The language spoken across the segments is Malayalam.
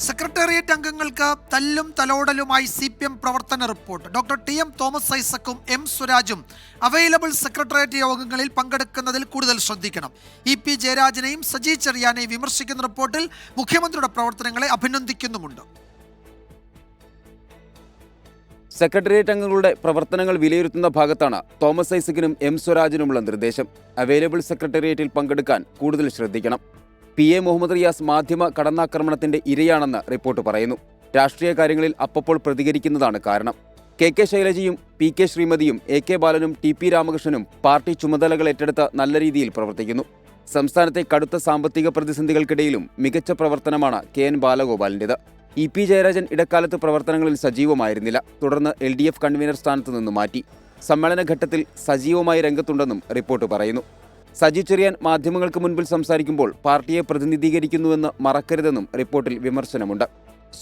സെക്രട്ടേറിയറ്റ് അംഗങ്ങൾക്ക് തല്ലും തലോടലുമായി CPM പ്രവർത്തന റിപ്പോർട്ട്. ഡോക്ടർ TM തോമസ് ഐസക്കും M സ്വരാജും അവൈലബിൾ സെക്രട്ടേറിയറ്റ് യോഗങ്ങളിൽ പങ്കെടുക്കുന്നതിൽ കൂടുതൽ ശ്രദ്ധിക്കണം. EP ജയരാജനെയും സജി ചെറിയാനെയും വിമർശിക്കുന്ന റിപ്പോർട്ടിൽ മുഖ്യമന്ത്രിയുടെ പ്രവർത്തനങ്ങളെ അഭിനന്ദിക്കുന്നുമുണ്ട്. സെക്രട്ടേറിയറ്റ് അംഗങ്ങളുടെ പ്രവർത്തനങ്ങൾ വിലയിരുത്തുന്ന ഭാഗത്താണ് തോമസ് ഐസക്കിനും M സ്വരാജിനുമുള്ള നിർദ്ദേശം. അവൈലബിൾ സെക്രട്ടേറിയറ്റിൽ പങ്കെടുക്കാൻ കൂടുതൽ ശ്രദ്ധിക്കണം. PA മുഹമ്മദ് റിയാസ് മാധ്യമ കടന്നാക്രമണത്തിന്റെ ഇരയാണെന്ന് റിപ്പോർട്ട് പറയുന്നു. രാഷ്ട്രീയ കാര്യങ്ങളിൽ അപ്പപ്പോൾ പ്രതികരിക്കുന്നതാണ് കാരണം. KK ശൈലജയും PK ശ്രീമതിയും AK ബാലനും TP രാമകൃഷ്ണനും പാർട്ടി ചുമതലകൾ ഏറ്റെടുത്ത് നല്ല രീതിയിൽ പ്രവർത്തിക്കുന്നു. സംസ്ഥാനത്തെ കടുത്ത സാമ്പത്തിക പ്രതിസന്ധികൾക്കിടയിലും മികച്ച പ്രവർത്തനമാണ് KN ബാലഗോപാലിൻ്റെത്. EP ജയരാജൻ ഇടക്കാലത്ത് പ്രവർത്തനങ്ങളിൽ സജീവമായിരുന്നില്ല. തുടർന്ന് LDF കൺവീനർ സ്ഥാനത്ത് നിന്ന് മാറ്റി. സമ്മേളന ഘട്ടത്തിൽ സജീവമായി രംഗത്തുണ്ടെന്നും റിപ്പോർട്ട് പറയുന്നു. സജി ചെറിയാൻ മാധ്യമങ്ങൾക്ക് മുൻപിൽ സംസാരിക്കുമ്പോൾ പാർട്ടിയെ പ്രതിനിധീകരിക്കുന്നുവെന്ന് മറക്കരുതെന്നും റിപ്പോർട്ടിൽ വിമർശനമുണ്ട്.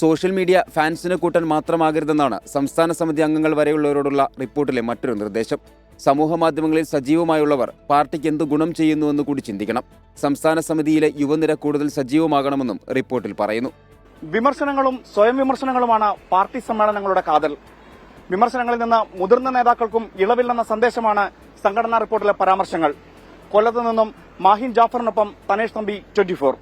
സോഷ്യൽ മീഡിയ ഫാൻസിനെ കൂട്ടാൻ മാത്രമാകരുതെന്നാണ് സംസ്ഥാന സമിതി അംഗങ്ങൾ വരെയുള്ളവരോടുള്ള റിപ്പോർട്ടിലെ മറ്റൊരു നിർദ്ദേശം. സമൂഹ മാധ്യമങ്ങളിൽ സജീവമായുള്ളവർ പാർട്ടിക്ക് എന്ത് ഗുണം ചെയ്യുന്നുവെന്ന് കൂടി ചിന്തിക്കണം. സംസ്ഥാന സമിതിയിലെ യുവനിര കൂടുതൽ സജീവമാകണമെന്നും റിപ്പോർട്ടിൽ പറയുന്നു. വിമർശനങ്ങളും സ്വയം വിമർശനങ്ങളുമാണ് പാർട്ടി സമ്മേളനങ്ങളുടെ കാതൽ. വിമർശനങ്ങളിൽ നിന്ന് മുതിർന്ന നേതാക്കൾക്കും ഇളവില്ലെന്ന സന്ദേശമാണ് സംഘടനാ റിപ്പോർട്ടിലെ പരാമർശങ്ങൾ. കൊല്ലത്ത് നിന്നും മാഹിൻ ജാഫറിനൊപ്പം തനേഷ് തമ്പി, 24.